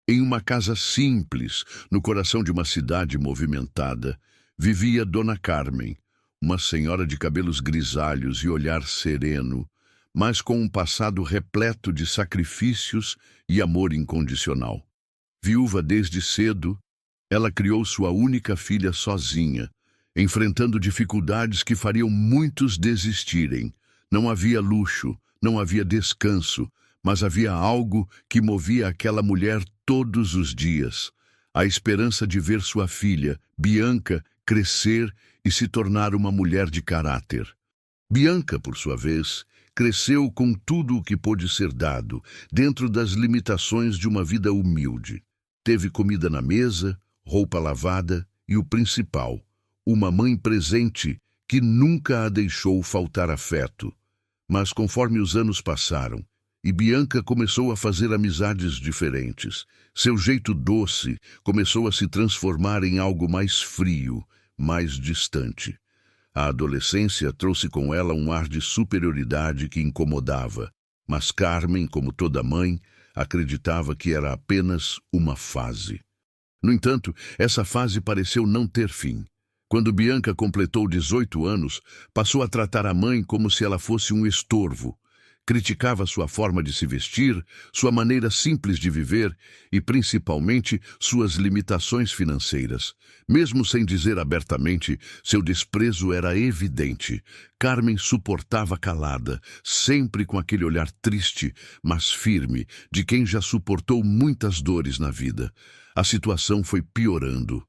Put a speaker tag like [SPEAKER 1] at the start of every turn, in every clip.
[SPEAKER 1] Em uma casa simples, no coração de uma cidade movimentada, vivia Dona Carmen, uma senhora de cabelos grisalhos e olhar sereno, mas com um passado repleto de sacrifícios e amor incondicional. Viúva desde cedo, ela criou sua única filha sozinha, enfrentando dificuldades que fariam muitos desistirem. Não havia luxo, não havia descanso, mas havia algo que movia aquela mulher todos os dias: a esperança de ver sua filha, Bianca, crescer e se tornar uma mulher de caráter. Bianca, por sua vez, cresceu com tudo o que pôde ser dado, dentro das limitações de uma vida humilde. Teve comida na mesa, roupa lavada e o principal, uma mãe presente que nunca a deixou faltar afeto. Mas conforme os anos passaram, e Bianca começou a fazer amizades diferentes, seu jeito doce começou a se transformar em algo mais frio, mais distante. A adolescência trouxe com ela um ar de superioridade que incomodava, mas Carmen, como toda mãe, acreditava que era apenas uma fase. No entanto, essa fase pareceu não ter fim. Quando Bianca completou 18 anos, passou a tratar a mãe como se ela fosse um estorvo. Criticava sua forma de se vestir, sua maneira simples de viver e, principalmente, suas limitações financeiras. Mesmo sem dizer abertamente, seu desprezo era evidente. Carmen suportava calada, sempre com aquele olhar triste, mas firme, de quem já suportou muitas dores na vida. A situação foi piorando.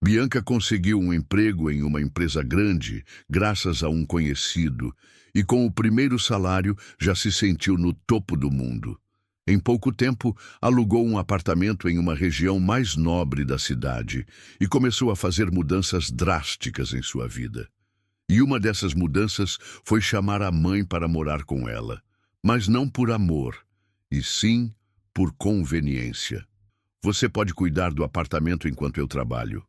[SPEAKER 1] Bianca conseguiu um emprego em uma empresa grande, graças a um conhecido, e com o primeiro salário já se sentiu no topo do mundo. Em pouco tempo, alugou um apartamento em uma região mais nobre da cidade e começou a fazer mudanças drásticas em sua vida. E uma dessas mudanças foi chamar a mãe para morar com ela, mas não por amor, e sim por conveniência. Você pode cuidar do apartamento enquanto eu trabalho.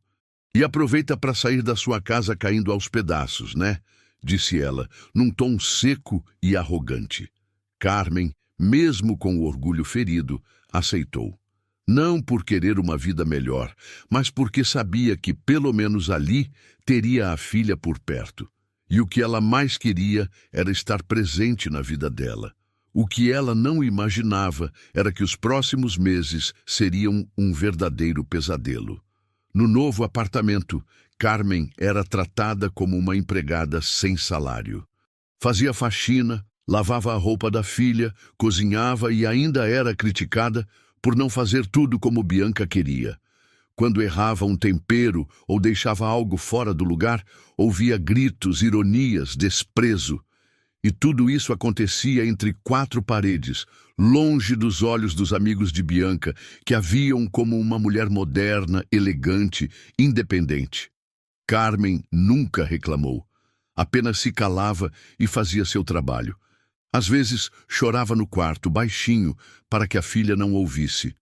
[SPEAKER 1] E aproveita para sair da sua casa caindo aos pedaços, né? Disse ela, num tom seco e arrogante. Carmen, mesmo com o orgulho ferido, aceitou. Não por querer uma vida melhor, mas porque sabia que, pelo menos ali, teria a filha por perto. E o que ela mais queria era estar presente na vida dela. O que ela não imaginava era que os próximos meses seriam um verdadeiro pesadelo. No novo apartamento, Carmen era tratada como uma empregada sem salário. Fazia faxina, lavava a roupa da filha, cozinhava e ainda era criticada por não fazer tudo como Bianca queria. Quando errava um tempero ou deixava algo fora do lugar, ouvia gritos, ironias, desprezo. E tudo isso acontecia entre quatro paredes, longe dos olhos dos amigos de Bianca, que a viam como uma mulher moderna, elegante, independente. Carmen nunca reclamou, apenas se calava e fazia seu trabalho. Às vezes chorava no quarto, baixinho, para que a filha não ouvisse.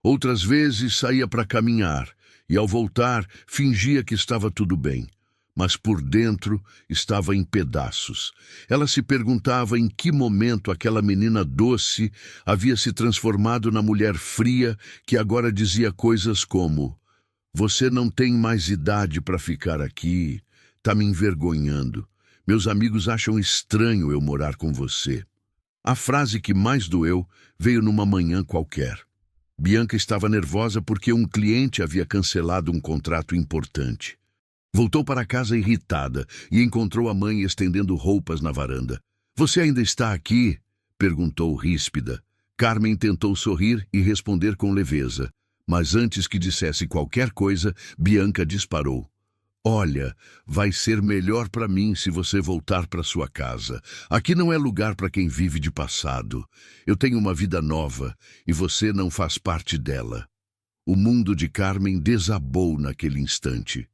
[SPEAKER 1] Outras vezes saía para caminhar e, ao voltar, fingia que estava tudo bem. Mas por dentro estava em pedaços. Ela se perguntava em que momento aquela menina doce havia se transformado na mulher fria que agora dizia coisas como: "Você não tem mais idade para ficar aqui, tá me envergonhando. Meus amigos acham estranho eu morar com você." A frase que mais doeu veio numa manhã qualquer. Bianca estava nervosa porque um cliente havia cancelado um contrato importante. Voltou para casa irritada e encontrou a mãe estendendo roupas na varanda. "Você ainda está aqui?" perguntou ríspida. Carmen tentou sorrir e responder com leveza, mas antes que dissesse qualquer coisa, Bianca disparou: "Olha, vai ser melhor para mim se você voltar para sua casa. Aqui não é lugar para quem vive de passado. Eu tenho uma vida nova e você não faz parte dela." O mundo de Carmen desabou naquele instante.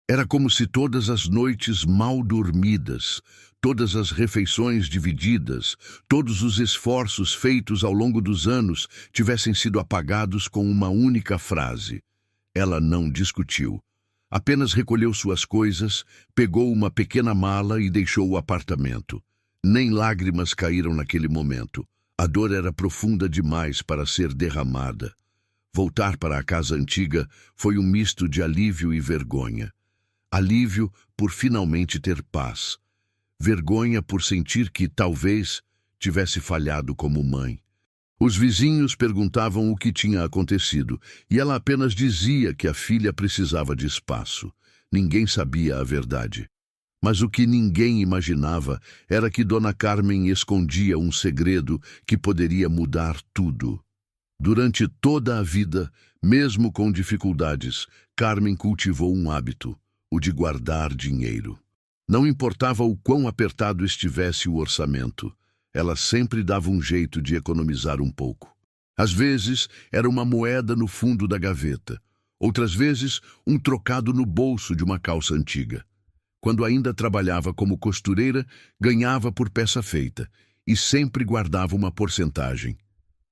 [SPEAKER 1] Era como se todas as noites mal dormidas, todas as refeições divididas, todos os esforços feitos ao longo dos anos tivessem sido apagados com uma única frase. Ela não discutiu. Apenas recolheu suas coisas, pegou uma pequena mala e deixou o apartamento. Nem lágrimas caíram naquele momento. A dor era profunda demais para ser derramada. Voltar para a casa antiga foi um misto de alívio e vergonha. Alívio por finalmente ter paz. Vergonha por sentir que, talvez, tivesse falhado como mãe. Os vizinhos perguntavam o que tinha acontecido, e ela apenas dizia que a filha precisava de espaço. Ninguém sabia a verdade. Mas o que ninguém imaginava era que Dona Carmen escondia um segredo que poderia mudar tudo. Durante toda a vida, mesmo com dificuldades, Carmen cultivou um hábito, o de guardar dinheiro. Não importava o quão apertado estivesse o orçamento, ela sempre dava um jeito de economizar um pouco. Às vezes, era uma moeda no fundo da gaveta. Outras vezes, um trocado no bolso de uma calça antiga. Quando ainda trabalhava como costureira, ganhava por peça feita e sempre guardava uma porcentagem.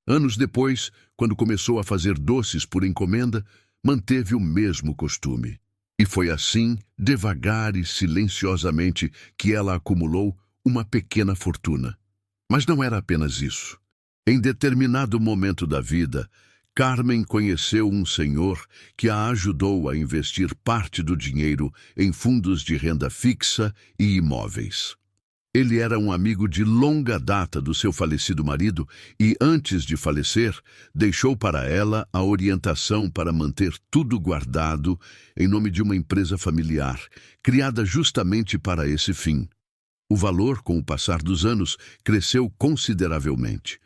[SPEAKER 1] Anos depois, quando começou a fazer doces por encomenda, manteve o mesmo costume. E foi assim, devagar e silenciosamente, que ela acumulou uma pequena fortuna. Mas não era apenas isso. Em determinado momento da vida, Carmen conheceu um senhor que a ajudou a investir parte do dinheiro em fundos de renda fixa e imóveis. Ele era um amigo de longa data do seu falecido marido e, antes de falecer, deixou para ela a orientação para manter tudo guardado em nome de uma empresa familiar, criada justamente para esse fim. O valor, com o passar dos anos, cresceu consideravelmente.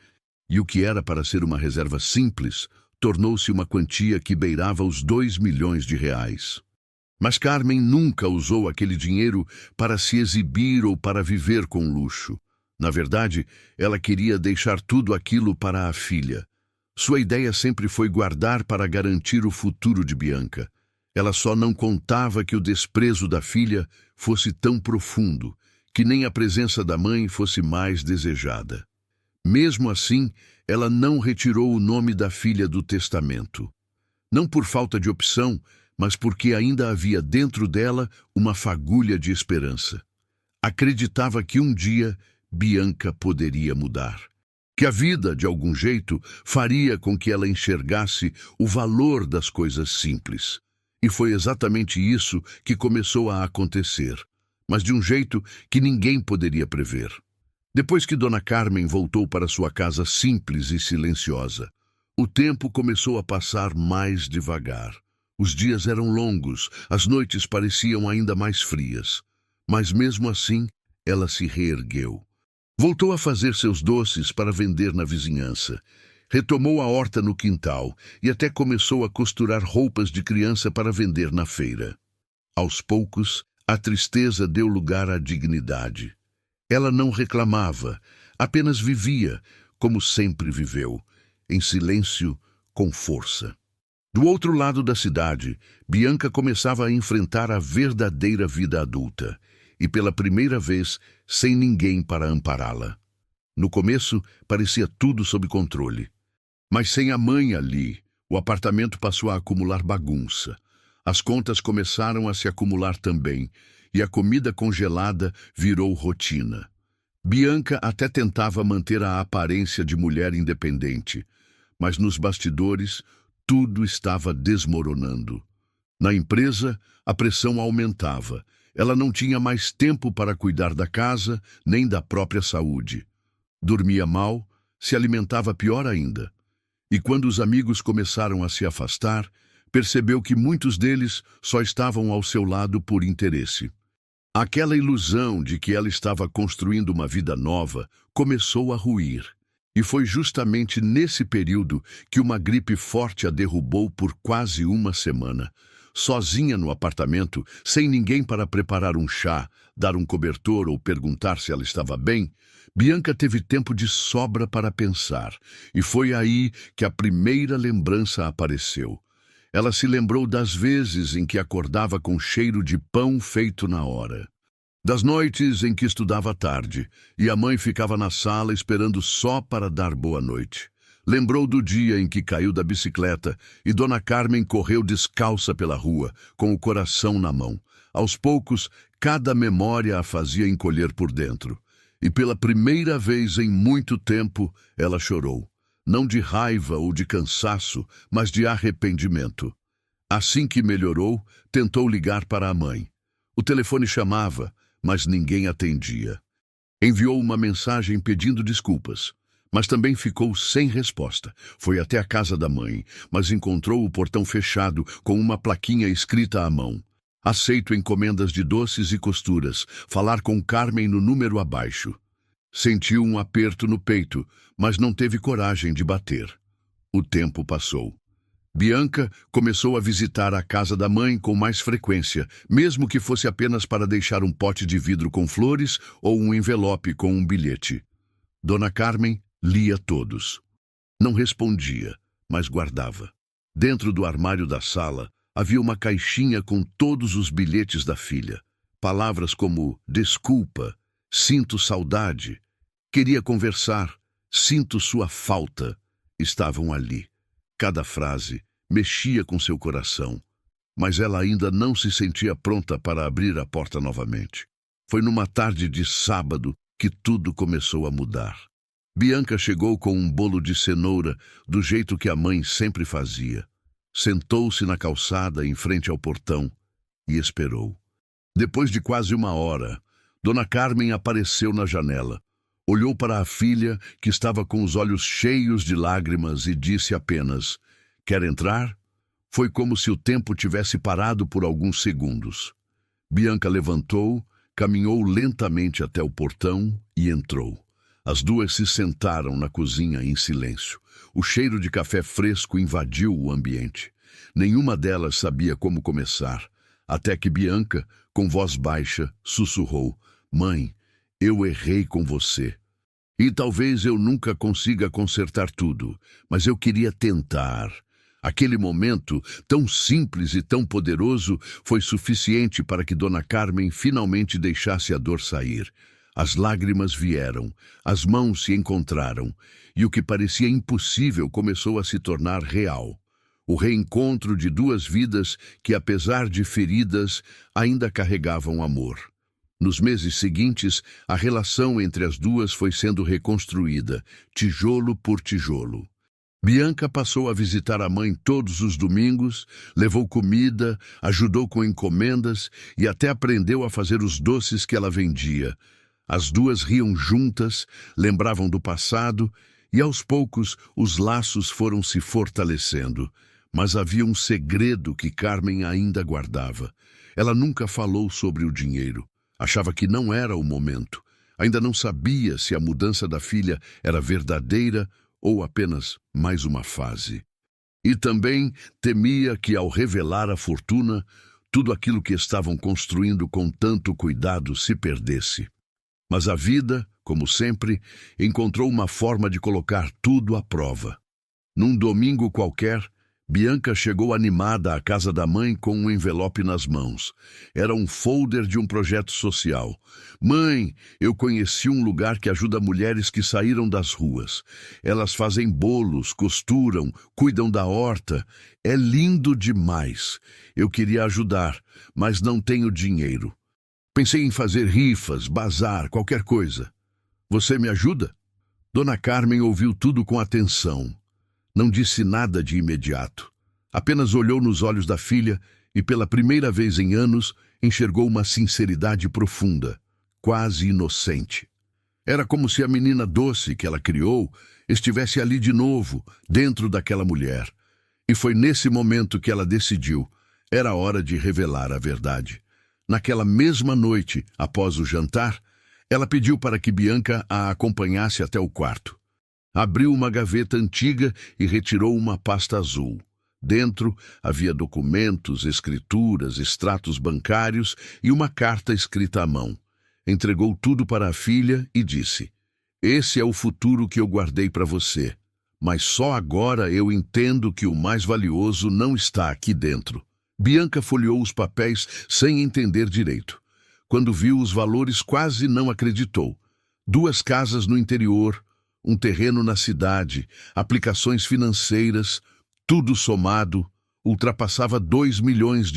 [SPEAKER 1] E o que era para ser uma reserva simples, tornou-se uma quantia que beirava os 2 milhões de reais. Mas Carmen nunca usou aquele dinheiro para se exibir ou para viver com luxo. Na verdade, ela queria deixar tudo aquilo para a filha. Sua ideia sempre foi guardar para garantir o futuro de Bianca. Ela só não contava que o desprezo da filha fosse tão profundo, que nem a presença da mãe fosse mais desejada. Mesmo assim, ela não retirou o nome da filha do testamento. Não por falta de opção, mas porque ainda havia dentro dela uma fagulha de esperança. Acreditava que um dia Bianca poderia mudar. Que a vida, de algum jeito, faria com que ela enxergasse o valor das coisas simples. E foi exatamente isso que começou a acontecer, mas de um jeito que ninguém poderia prever. Depois que Dona Carmen voltou para sua casa simples e silenciosa, o tempo começou a passar mais devagar. Os dias eram longos, as noites pareciam ainda mais frias. Mas mesmo assim, ela se reergueu. Voltou a fazer seus doces para vender na vizinhança. Retomou a horta no quintal e até começou a costurar roupas de criança para vender na feira. Aos poucos, a tristeza deu lugar à dignidade. Ela não reclamava, apenas vivia, como sempre viveu, em silêncio, com força. Do outro lado da cidade, Bianca começava a enfrentar a verdadeira vida adulta, e pela primeira vez, sem ninguém para ampará-la. No começo, parecia tudo sob controle. Mas sem a mãe ali, o apartamento passou a acumular bagunça. As contas começaram a se acumular também, e a comida congelada virou rotina. Bianca até tentava manter a aparência de mulher independente, mas nos bastidores, tudo estava desmoronando. Na empresa, a pressão aumentava. Ela não tinha mais tempo para cuidar da casa, nem da própria saúde. Dormia mal, se alimentava pior ainda. E quando os amigos começaram a se afastar, percebeu que muitos deles só estavam ao seu lado por interesse. Aquela ilusão de que ela estava construindo uma vida nova começou a ruir. E foi justamente nesse período que uma gripe forte a derrubou por quase uma semana. Sozinha no apartamento, sem ninguém para preparar um chá, dar um cobertor ou perguntar se ela estava bem, Bianca teve tempo de sobra para pensar. E foi aí que a primeira lembrança apareceu. Ela se lembrou das vezes em que acordava com cheiro de pão feito na hora. Das noites em que estudava à tarde, e a mãe ficava na sala esperando só para dar boa noite. Lembrou do dia em que caiu da bicicleta e Dona Carmen correu descalça pela rua, com o coração na mão. Aos poucos, cada memória a fazia encolher por dentro. E pela primeira vez em muito tempo, ela chorou. não de raiva ou de cansaço, mas de arrependimento. Assim que melhorou, tentou ligar para a mãe. O telefone chamava, mas ninguém atendia. Enviou uma mensagem pedindo desculpas, mas também ficou sem resposta. Foi até a casa da mãe, mas encontrou o portão fechado com uma plaquinha escrita à mão. Aceito encomendas de doces e costuras. Falar com Carmen no número abaixo. Sentiu um aperto no peito, mas não teve coragem de bater. O tempo passou. Bianca começou a visitar a casa da mãe com mais frequência, mesmo que fosse apenas para deixar um pote de vidro com flores ou um envelope com um bilhete. Dona Carmen lia todos. Não respondia, mas guardava. Dentro do armário da sala havia uma caixinha com todos os bilhetes da filha. Palavras como desculpa, sinto saudade, queria conversar, sinto sua falta, estavam ali. Cada frase mexia com seu coração, mas ela ainda não se sentia pronta para abrir a porta novamente. Foi numa tarde de sábado que tudo começou a mudar. Bianca chegou com um bolo de cenoura, do jeito que a mãe sempre fazia. Sentou-se na calçada em frente ao portão e esperou. Depois de quase uma hora, Dona Carmen apareceu na janela. Olhou para a filha, que estava com os olhos cheios de lágrimas, e disse apenas: "Quer entrar?" Foi como se o tempo tivesse parado por alguns segundos. Bianca levantou, caminhou lentamente até o portão e entrou. As duas se sentaram na cozinha em silêncio. O cheiro de café fresco invadiu o ambiente. Nenhuma delas sabia como começar, até que Bianca, com voz baixa, sussurrou: "Mãe, eu errei com você. E talvez eu nunca consiga consertar tudo, mas eu queria tentar." Aquele momento, tão simples e tão poderoso, foi suficiente para que Dona Carmen finalmente deixasse a dor sair. As lágrimas vieram, as mãos se encontraram, e o que parecia impossível começou a se tornar real. O reencontro de duas vidas que, apesar de feridas, ainda carregavam amor. Nos meses seguintes, a relação entre as duas foi sendo reconstruída, tijolo por tijolo. Bianca passou a visitar a mãe todos os domingos, levou comida, ajudou com encomendas e até aprendeu a fazer os doces que ela vendia. As duas riam juntas, lembravam do passado e, aos poucos, os laços foram se fortalecendo. Mas havia um segredo que Carmen ainda guardava. Ela nunca falou sobre o dinheiro. Achava que não era o momento. Ainda não sabia se a mudança da filha era verdadeira ou apenas mais uma fase. E também temia que, ao revelar a fortuna, tudo aquilo que estavam construindo com tanto cuidado se perdesse. Mas a vida, como sempre, encontrou uma forma de colocar tudo à prova. Num domingo qualquer, Bianca chegou animada à casa da mãe com um envelope nas mãos. Era um folder de um projeto social. "Mãe, eu conheci um lugar que ajuda mulheres que saíram das ruas. Elas fazem bolos, costuram, cuidam da horta. É lindo demais. Eu queria ajudar, mas não tenho dinheiro. Pensei em fazer rifas, bazar, qualquer coisa. Você me ajuda?" Dona Carmen ouviu tudo com atenção. Não disse nada de imediato. Apenas olhou nos olhos da filha e, pela primeira vez em anos, enxergou uma sinceridade profunda, quase inocente. Era como se a menina doce que ela criou estivesse ali de novo, dentro daquela mulher. E foi nesse momento que ela decidiu. Era hora de revelar a verdade. Naquela mesma noite, após o jantar, ela pediu para que Bianca a acompanhasse até o quarto. Abriu uma gaveta antiga e retirou uma pasta azul. Dentro havia documentos, escrituras, extratos bancários e uma carta escrita à mão. Entregou tudo para a filha e disse: "Esse é o futuro que eu guardei para você. Mas só agora eu entendo que o mais valioso não está aqui dentro." Bianca folheou os papéis sem entender direito. Quando viu os valores, quase não acreditou. 2 casas no interior, um terreno na cidade, aplicações financeiras, tudo somado, ultrapassava R$ 2 milhões.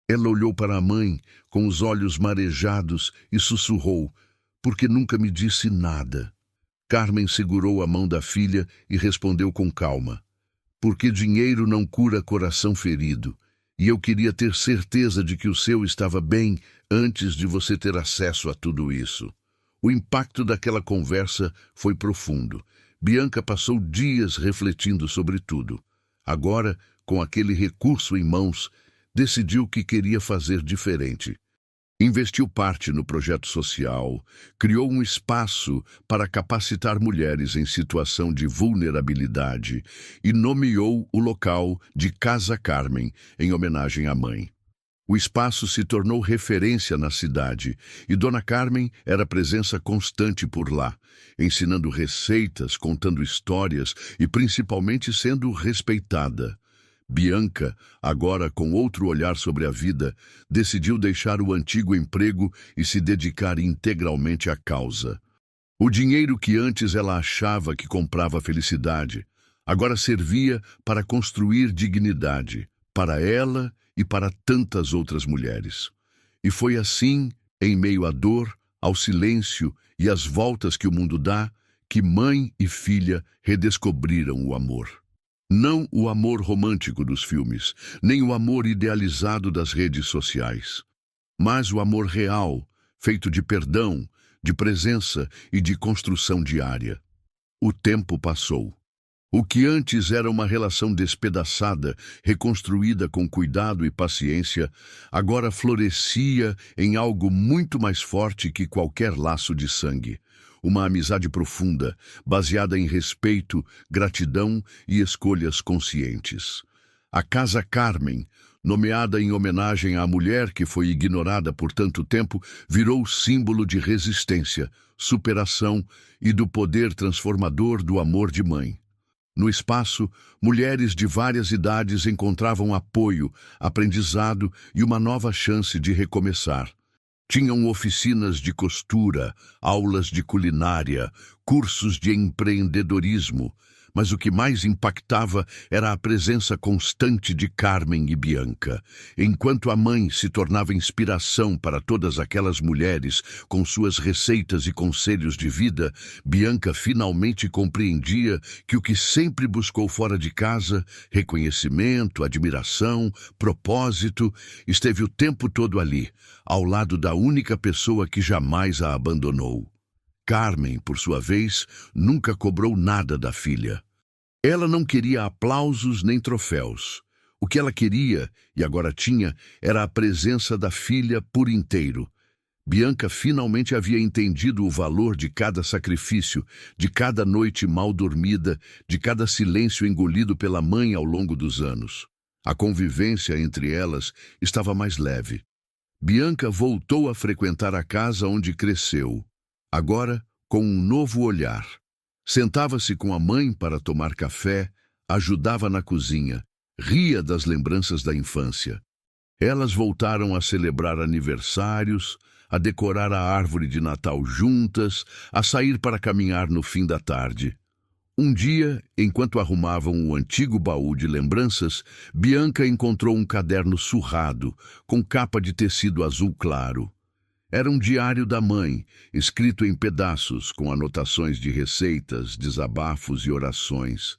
[SPEAKER 1] Ela olhou para a mãe com os olhos marejados e sussurrou: "Porque nunca me disse nada?" Carmen segurou a mão da filha e respondeu com calma: porque dinheiro não cura coração ferido, e eu queria ter certeza de que o seu estava bem antes de você ter acesso a tudo isso. O impacto daquela conversa foi profundo. Bianca passou dias refletindo sobre tudo. Agora, com aquele recurso em mãos, decidiu que queria fazer diferente. Investiu parte no projeto social, criou um espaço para capacitar mulheres em situação de vulnerabilidade e nomeou o local de Casa Carmen, em homenagem à mãe. O espaço se tornou referência na cidade e Dona Carmen era presença constante por lá, ensinando receitas, contando histórias e principalmente sendo respeitada. Bianca, agora com outro olhar sobre a vida, decidiu deixar o antigo emprego e se dedicar integralmente à causa. O dinheiro que antes ela achava que comprava felicidade, agora servia para construir dignidade, para ela e para tantas outras mulheres. E foi assim, em meio à dor, ao silêncio e às voltas que o mundo dá, que mãe e filha redescobriram o amor. Não o amor romântico dos filmes, nem o amor idealizado das redes sociais, mas o amor real, feito de perdão, de presença e de construção diária. O tempo passou. O que antes era uma relação despedaçada, reconstruída com cuidado e paciência, agora florescia em algo muito mais forte que qualquer laço de sangue. Uma amizade profunda, baseada em respeito, gratidão e escolhas conscientes. A Casa Carmen, nomeada em homenagem à mulher que foi ignorada por tanto tempo, virou símbolo de resistência, superação e do poder transformador do amor de mãe. No espaço, mulheres de várias idades encontravam apoio, aprendizado e uma nova chance de recomeçar. Tinham oficinas de costura, aulas de culinária, cursos de empreendedorismo, mas o que mais impactava era a presença constante de Carmen e Bianca. Enquanto a mãe se tornava inspiração para todas aquelas mulheres com suas receitas e conselhos de vida, Bianca finalmente compreendia que o que sempre buscou fora de casa, reconhecimento, admiração, propósito, esteve o tempo todo ali, ao lado da única pessoa que jamais a abandonou. Carmen, por sua vez, nunca cobrou nada da filha. Ela não queria aplausos nem troféus. O que ela queria, e agora tinha, era a presença da filha por inteiro. Bianca finalmente havia entendido o valor de cada sacrifício, de cada noite mal dormida, de cada silêncio engolido pela mãe ao longo dos anos. A convivência entre elas estava mais leve. Bianca voltou a frequentar a casa onde cresceu, agora com um novo olhar. Sentava-se com a mãe para tomar café, ajudava na cozinha, ria das lembranças da infância. Elas voltaram a celebrar aniversários, a decorar a árvore de Natal juntas, a sair para caminhar no fim da tarde. Um dia, enquanto arrumavam o antigo baú de lembranças, Bianca encontrou um caderno surrado, com capa de tecido azul claro. Era um diário da mãe, escrito em pedaços, com anotações de receitas, desabafos e orações.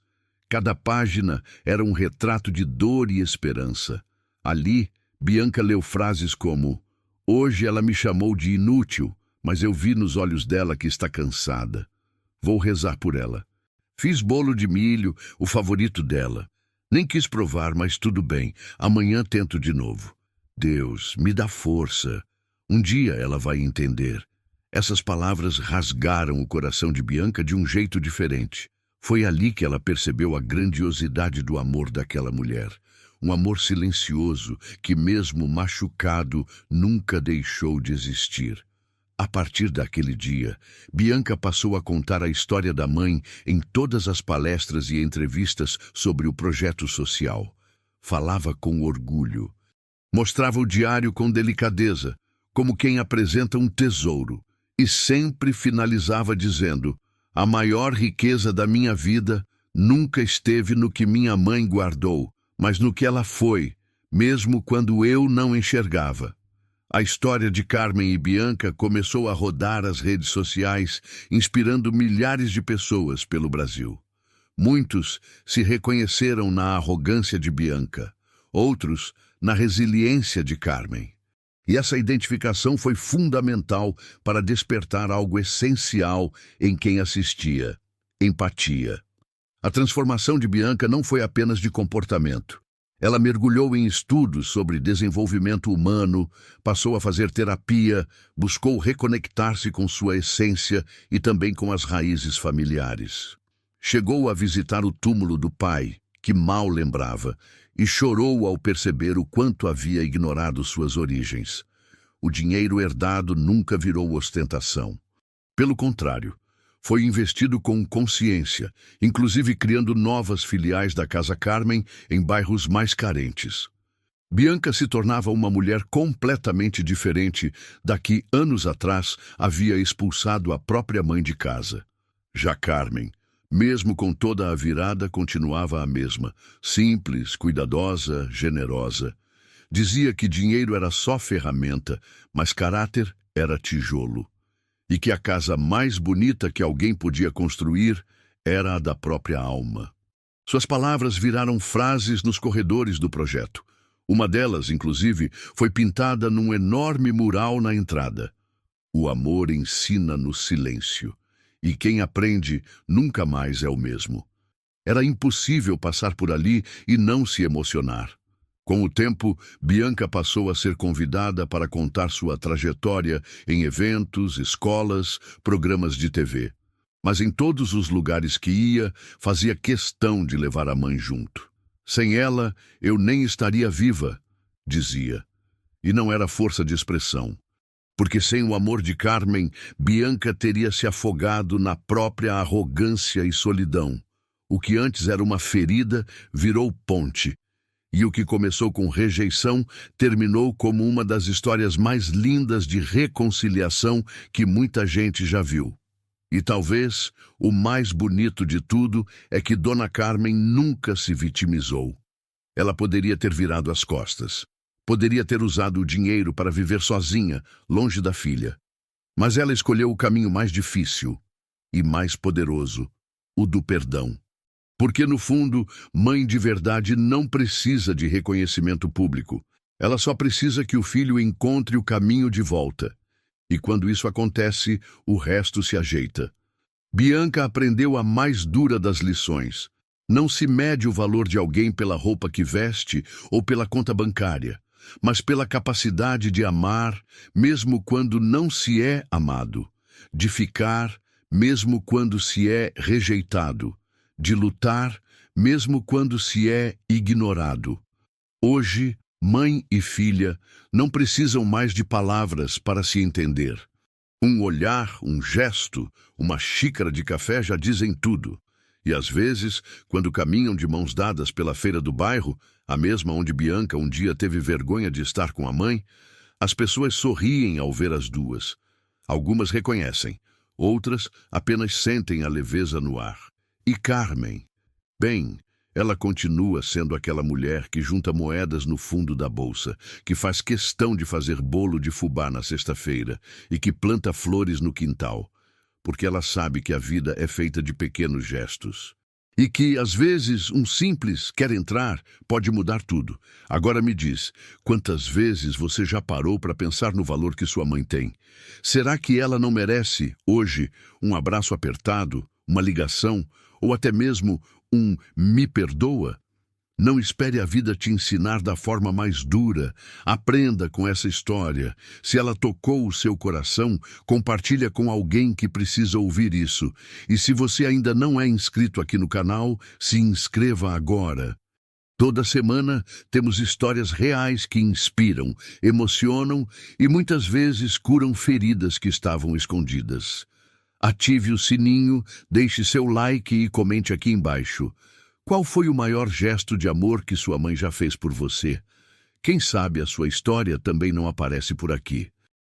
[SPEAKER 1] Cada página era um retrato de dor e esperança. Ali, Bianca leu frases como: hoje ela me chamou de inútil, mas eu vi nos olhos dela que está cansada. Vou rezar por ela. Fiz bolo de milho, o favorito dela. Nem quis provar, mas tudo bem. Amanhã tento de novo. Deus, me dá força. Um dia ela vai entender. Essas palavras rasgaram o coração de Bianca de um jeito diferente. Foi ali que ela percebeu a grandiosidade do amor daquela mulher. Um amor silencioso que, mesmo machucado, nunca deixou de existir. A partir daquele dia, Bianca passou a contar a história da mãe em todas as palestras e entrevistas sobre o projeto social. Falava com orgulho. Mostrava o diário com delicadeza, como quem apresenta um tesouro, e sempre finalizava dizendo: a maior riqueza da minha vida nunca esteve no que minha mãe guardou, mas no que ela foi, mesmo quando eu não enxergava. A história de Carmen e Bianca começou a rodar as redes sociais, inspirando milhares de pessoas pelo Brasil. Muitos se reconheceram na arrogância de Bianca, outros na resiliência de Carmen. E essa identificação foi fundamental para despertar algo essencial em quem assistia: empatia. A transformação de Bianca não foi apenas de comportamento. Ela mergulhou em estudos sobre desenvolvimento humano, passou a fazer terapia, buscou reconectar-se com sua essência e também com as raízes familiares. Chegou a visitar o túmulo do pai, que mal lembrava, e chorou ao perceber o quanto havia ignorado suas origens. O dinheiro herdado nunca virou ostentação. Pelo contrário, foi investido com consciência, inclusive criando novas filiais da Casa Carmen em bairros mais carentes. Bianca se tornava uma mulher completamente diferente da que, anos atrás, havia expulsado a própria mãe de casa. Já Carmen, mesmo com toda a virada, continuava a mesma, simples, cuidadosa, generosa. Dizia que dinheiro era só ferramenta, mas caráter era tijolo. E que a casa mais bonita que alguém podia construir era a da própria alma. Suas palavras viraram frases nos corredores do projeto. Uma delas, inclusive, foi pintada num enorme mural na entrada. O amor ensina no silêncio, e quem aprende nunca mais é o mesmo. Era impossível passar por ali e não se emocionar. Com o tempo, Bianca passou a ser convidada para contar sua trajetória em eventos, escolas, programas de TV. Mas em todos os lugares que ia, fazia questão de levar a mãe junto. Sem ela, eu nem estaria viva, dizia. E não era força de expressão. Porque sem o amor de Carmen, Bianca teria se afogado na própria arrogância e solidão. O que antes era uma ferida virou ponte. E o que começou com rejeição terminou como uma das histórias mais lindas de reconciliação que muita gente já viu. E talvez o mais bonito de tudo é que Dona Carmen nunca se vitimizou. Ela poderia ter virado as costas. Poderia ter usado o dinheiro para viver sozinha, longe da filha. Mas ela escolheu o caminho mais difícil e mais poderoso, o do perdão. Porque, no fundo, mãe de verdade não precisa de reconhecimento público. Ela só precisa que o filho encontre o caminho de volta. E quando isso acontece, o resto se ajeita. Bianca aprendeu a mais dura das lições. Não se mede o valor de alguém pela roupa que veste ou pela conta bancária, mas pela capacidade de amar, mesmo quando não se é amado, de ficar, mesmo quando se é rejeitado, de lutar, mesmo quando se é ignorado. Hoje, mãe e filha não precisam mais de palavras para se entender. Um olhar, um gesto, uma xícara de café já dizem tudo. E às vezes, quando caminham de mãos dadas pela feira do bairro, a mesma onde Bianca um dia teve vergonha de estar com a mãe, as pessoas sorriem ao ver as duas. Algumas reconhecem, outras apenas sentem a leveza no ar. E Carmen? Bem, ela continua sendo aquela mulher que junta moedas no fundo da bolsa, que faz questão de fazer bolo de fubá na sexta-feira e que planta flores no quintal, porque ela sabe que a vida é feita de pequenos gestos. E que, às vezes, um simples "quer entrar" pode mudar tudo. Agora me diz, quantas vezes você já parou para pensar no valor que sua mãe tem? Será que ela não merece, hoje, um abraço apertado, uma ligação, ou até mesmo um "me perdoa"? Não espere a vida te ensinar da forma mais dura. Aprenda com essa história. Se ela tocou o seu coração, compartilha com alguém que precisa ouvir isso. E se você ainda não é inscrito aqui no canal, se inscreva agora. Toda semana temos histórias reais que inspiram, emocionam e muitas vezes curam feridas que estavam escondidas. Ative o sininho, deixe seu like e comente aqui embaixo. Qual foi o maior gesto de amor que sua mãe já fez por você? Quem sabe a sua história também não aparece por aqui.